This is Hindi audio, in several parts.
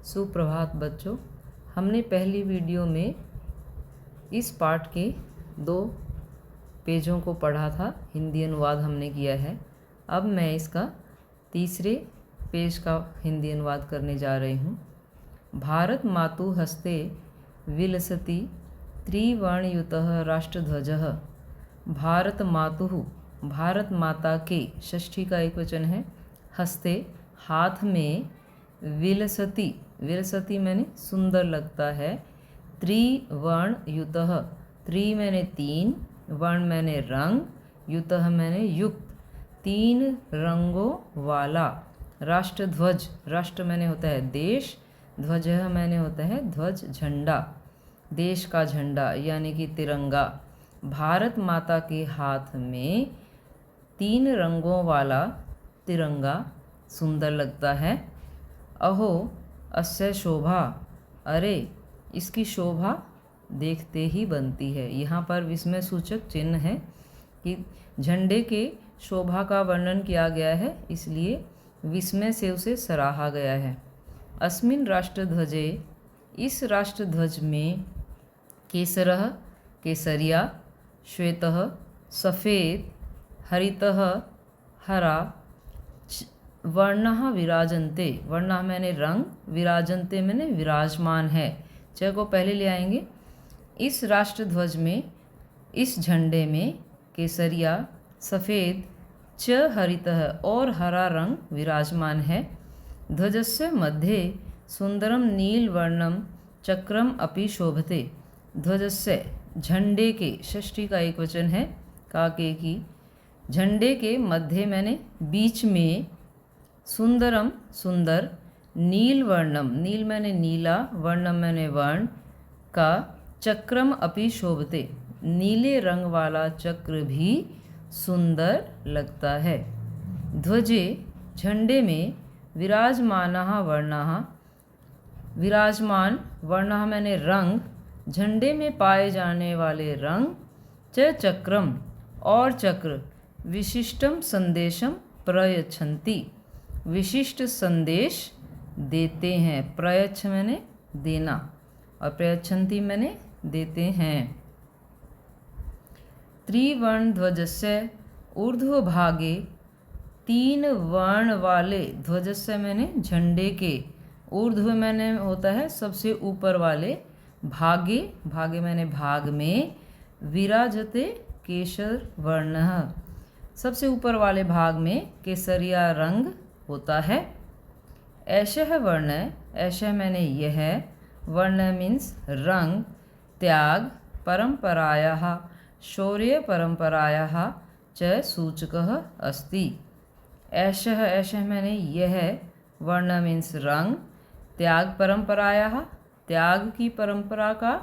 सुप्रभात बच्चों। हमने पहली वीडियो में इस पाठ के 2 पेजों को पढ़ा था, हिंदी अनुवाद हमने किया है। अब मैं इसका तीसरे पेज का हिंदी अनुवाद करने जा रही हूँ। भारत मातु हस्ते विलसति त्रिवर्णयुतः राष्ट्रध्वजः। भारत मातुः, भारत माता के, षष्ठी का एकवचन है, हस्ते हाथ में, विलसति, विलसति मैंने सुंदर लगता है, त्रिवर्णयुतः, त्रि मैंने 3, वर्ण मैंने रंग, युतः मैंने युक्त, 3 रंगों वाला, राष्ट्रध्वज, राष्ट्र मैंने होता है देश, ध्वज मैंने होता है ध्वज झंडा, देश का झंडा यानी कि तिरंगा। भारत माता के हाथ में 3 रंगों वाला तिरंगा सुंदर लगता है। अहो अस्य शोभा, अरे इसकी शोभा देखते ही बनती है। यहाँ पर विस्मय सूचक चिन्ह है कि झंडे के शोभा का वर्णन किया गया है, इसलिए विस्मय से उसे सराहा गया है। अस्मिन् राष्ट्रध्वजे, इस राष्ट्रध्वज में, केसरः केसरिया, श्वेतः सफ़ेद, हरितः हरा, वर्णः विराजन्ते, वर्णः मैंने रंग, विराजन्ते मैंने विराजमान है, च को पहले ले आएंगे। इस राष्ट्रध्वज में, इस झंडे में केसरिया, सफ़ेद, च हरितः और हरा रंग विराजमान है। ध्वजस्य मध्ये सुंदरम नीलवर्णम चक्रम अपि शोभते। ध्वजस्य झंडे के, षष्ठी का एकवचन है, काके की, झंडे के मध्य मैंने बीच में, सुंदरम सुंदर, नीलवर्णम, नील मैंने नीला, वर्णम मैंने वर्ण का, चक्रम अपि शोभते, नीले रंग वाला चक्र भी सुंदर लगता है। ध्वजे झंडे में, विराजमानः वर्णः, विराजमान वर्णः मैंने रंग, झंडे में पाए जाने वाले रंग, च चक्रम और चक्र, विशिष्टम संदेशम प्रयच्छन्ति, विशिष्ट संदेश देते हैं। प्रयच्छ मैंने देना और प्रयच्छन्ति मैंने देते हैं। त्रिवर्ण ध्वजस्य ऊर्ध्वभागे, 3 वर्ण वाले, ध्वजस्य मैंने झंडे के, ऊर्ध्व मैंने होता है सबसे ऊपर वाले, भागे, भागे मैंने भाग में, विराजते केसर वर्णः, सबसे ऊपर वाले भाग में केसरिया रंग होता है। ऐशः वर्ण, ऐशः मैंने यह, वर्ण मीन्स रंग, त्याग, परंपरायाः, शौर्य परंपरायाः च सूचकः अस्ति। ऐशः, ऐशः मैंने यह, वर्ण मीन्स रंग, त्याग परंपरायाः, त्याग की परंपरा का,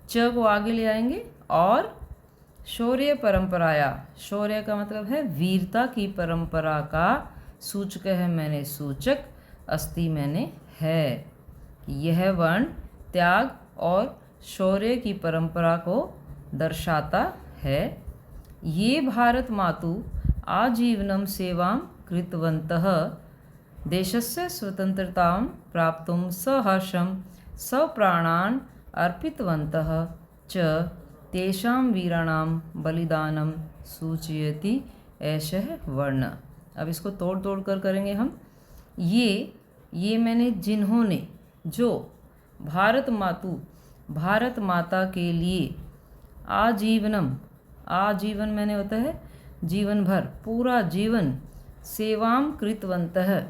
च को आगे ले आएंगे, और शौर्य परंपराया, शौर्य का मतलब है वीरता की परंपरा का, सूचक है मैंने सूचक, अस्ति मैंने है। यह वर्ण त्याग और शौर्य की परंपरा को दर्शाता है। ये भारत मातु आजीवनम सेवां कृतवन्तः, देशस्य स्वतंत्रतां प्राप्तुं सहर्षं सप्राणान् अर्पितवन्तः च, तेषां वीराणां बलिदानं सूचयति ऐशः वर्ण। अब इसको तोड़ तोड़ कर करेंगे हम। ये मैंने जिन्होंने, जो, भारत मातु, भारत माता के लिए, आजीवनम, आजीवन मैंने होता है जीवन भर, पूरा जीवन, सेवाम कृतवन्तः,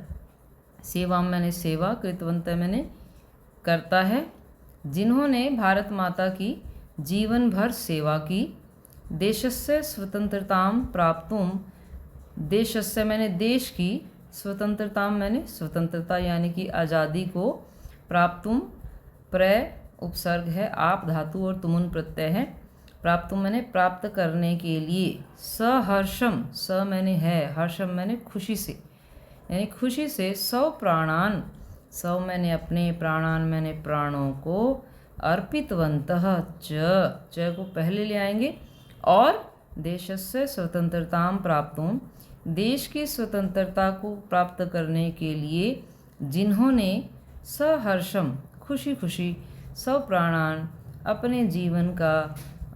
सेवाम मैंने सेवा, कृतवन्तः मैंने करता है, जिन्होंने भारत माता की जीवन भर सेवा की। देशस्य स्वतंत्रतां प्राप्तुं, देशस्य मैंने देश की, स्वतंत्रतां मैंने स्वतंत्रता यानी कि आज़ादी को, प्राप्तुं, प्रय उपसर्ग है, आप धातु और तुमुन प्रत्यय है, प्राप्तुं मैंने प्राप्त करने के लिए, सहर्षम, स मैंने है, हर्षम मैंने खुशी से, यानी खुशी से, सौ प्राणान, सौ मैंने अपने, प्राणान मैंने प्राणों को, अर्पितवन्तः च को पहले ले आएंगे, और देशस्य स्वतंत्रतां प्राप्तुं, देश की स्वतंत्रता को प्राप्त करने के लिए, जिन्होंने सहर्षम खुशी खुशी, स्वप्राणान अपने जीवन का,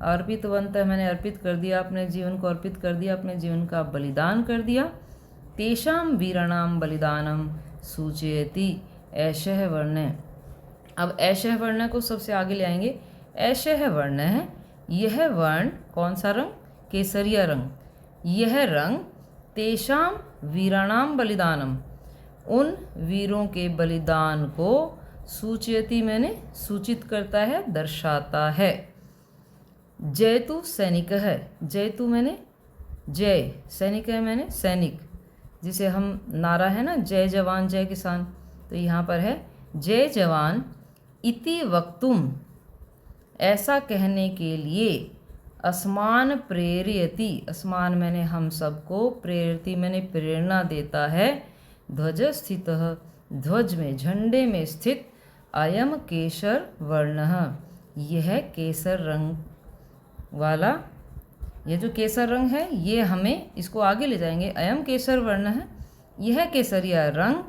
अर्पितवन्तः मैंने अर्पित कर दिया, अपने जीवन को अर्पित कर दिया, अपने जीवन का बलिदान कर दिया। तेषाम वीराणाम बलिदानम सूचयति ऐशः वर्ण। अब ऐशः वर्ण को सबसे आगे ले आएंगे। ऐशः वर्ण है यह वर्ण, कौन सा रंग? केसरिया रंग। यह रंग तेषाम वीराणाम बलिदानम, उन वीरों के बलिदान को सूचयति मैंने सूचित करता है, दर्शाता है। जयतु सैनिक है, जयतु मैंने जय, सैनिक है मैंने सैनिक, जिसे हम नारा है ना, जय जवान जय किसान, तो यहाँ पर है जय जवान इति वक्तुम, ऐसा कहने के लिए, अस्मान प्रेरयति, अस्मान मैंने हम सबको, प्रेरयति मैंने प्रेरणा देता है, ध्वज स्थित, ध्वज में झंडे में स्थित, अयम केसर वर्णः, यह केसर रंग वाला, यह जो केसर रंग है ये हमें, इसको आगे ले जाएंगे। अयम केसर वर्ण है, यह केसरिया रंग,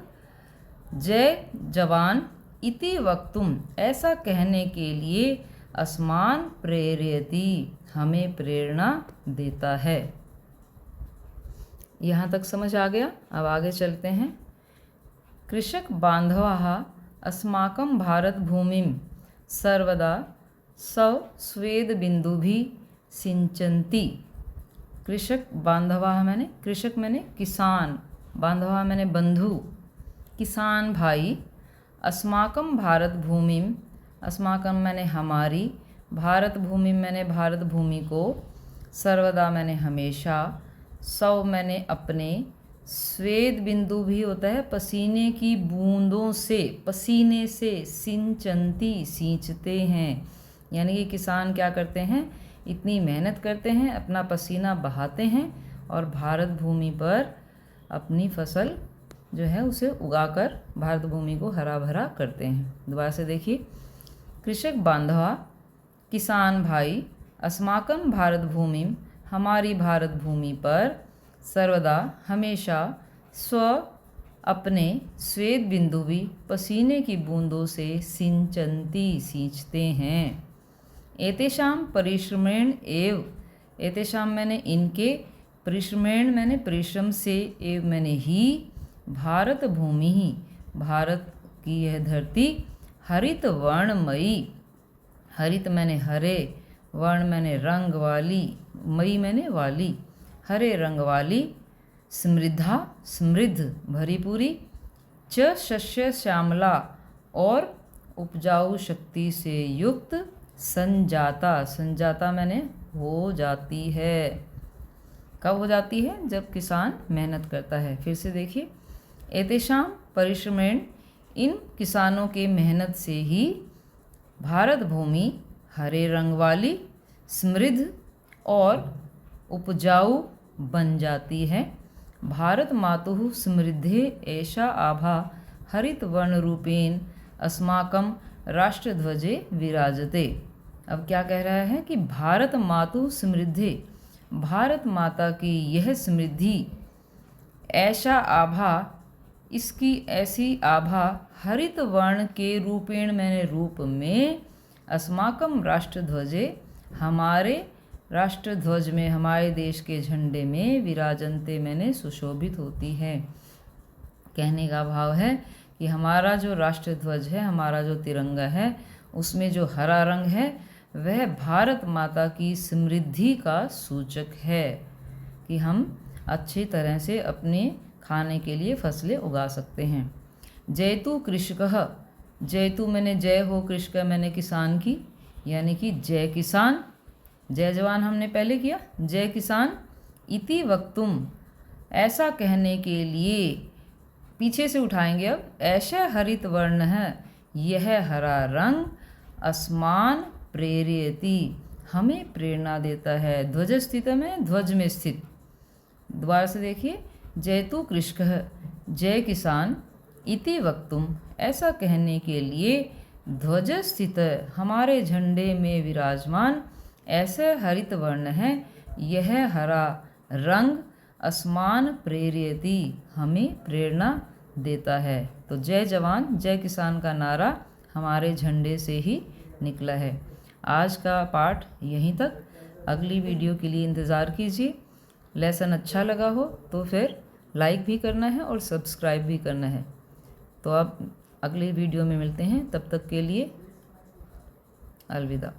जय जवान इति वक्तुम, ऐसा कहने के लिए, अस्मान प्रेरयति, हमें प्रेरणा देता है। यहाँ तक समझ आ गया। अब आगे चलते हैं। कृषक बांधवाः अस्माकं भारत भूमिं सर्वदा स्वेद बिंदुभिः सिंचन्ति। कृषक बांधवाः मैंने, कृषक मैंने किसान, बांधवा मैंने बंधु, किसान भाई, अस्माकं भारत भूमिं, अस्माकं मैंने हमारी, भारत भूमि मैंने भारत भूमि को, सर्वदा मैंने हमेशा, सौ मैंने अपने, स्वेद बिंदु भी होता है पसीने की बूंदों से, पसीने से, सिंचंती सींचते हैं, यानी कि किसान क्या करते हैं, इतनी मेहनत करते हैं, अपना पसीना बहाते हैं और भारत भूमि पर अपनी फसल जो है उसे उगाकर भारत भूमि को हरा भरा करते हैं। दोबारा से देखिए। कृषक बांधवा किसान भाई, अस्माकं भारत भूमि हमारी भारत भूमि पर, सर्वदा हमेशा, स्व अपने, स्वेद बिंदु भी पसीने की बूंदों से, सिंचन्ति सींचते हैं। एतेषां परिश्रमेण एव, एतेषां मैंने इनके, परिश्रमेण मैंने परिश्रम से, एव मैंने ही, भारत भूमि ही भारत की यह धरती, हरित वर्णमयी, हरित मैंने हरे, वर्ण मैंने रंग वाली, मई मैंने वाली, हरे रंग वाली, समृद्धा समृद्ध भरी पूरी, च शस्य श्यामला और उपजाऊ शक्ति से युक्त, संजाता, संजाता मैंने हो जाती है। कब हो जाती है? जब किसान मेहनत करता है। फिर से देखिए। एतेषां परिश्रमेण, इन किसानों के मेहनत से ही, भारत भूमि हरे रंग वाली, समृद्ध और उपजाऊ बन जाती है। भारत मातुः समृद्धे एषा आभा हरित वर्ण रूपेण अस्माकं राष्ट्रध्वजे विराजते। अब क्या कह रहा है कि भारत मातुः समृद्धे, भारत माता की यह समृद्धि, ऐसा आभा, इसकी ऐसी आभा, हरित वर्ण के रूपेण मैंने रूप में, अस्माकं राष्ट्रध्वजे हमारे राष्ट्रध्वज में, हमारे देश के झंडे में, विराजनते मैंने सुशोभित होती है। कहने का भाव है कि हमारा जो राष्ट्रध्वज है, हमारा जो तिरंगा है, उसमें जो हरा रंग है वह भारत माता की समृद्धि का सूचक है कि हम अच्छी तरह से अपने खाने के लिए फसलें उगा सकते हैं। जयतु कृषकः, जयतु मैंने जय हो, कृषक मैंने किसान की, यानी कि जय किसान, जय जवान हमने पहले किया, जय किसान, इति वक्तुम, ऐसा कहने के लिए, पीछे से उठाएंगे अब, ऐसा हरित वर्ण है, यह हरा रंग, अस्मान प्रेरयति, हमें प्रेरणा देता है। ध्वज स्थित में, ध्वज में स्थित। दोबारा से देखिए। जयतु कृषकः, जय किसान, इति वक्तुम, ऐसा कहने के लिए, ध्वज स्थित, हमारे झंडे में विराजमान, ऐसे हरित वर्ण है, यह हरा रंग, अस्मान प्रेरयति, हमें प्रेरणा देता है। तो जय जवान जय किसान का नारा हमारे झंडे से ही निकला है। आज का पाठ यहीं तक। अगली वीडियो के लिए इंतज़ार कीजिए। लेसन अच्छा लगा हो तो फिर लाइक भी करना है और सब्सक्राइब भी करना है। तो अब अगली वीडियो में मिलते हैं, तब तक के लिए अलविदा।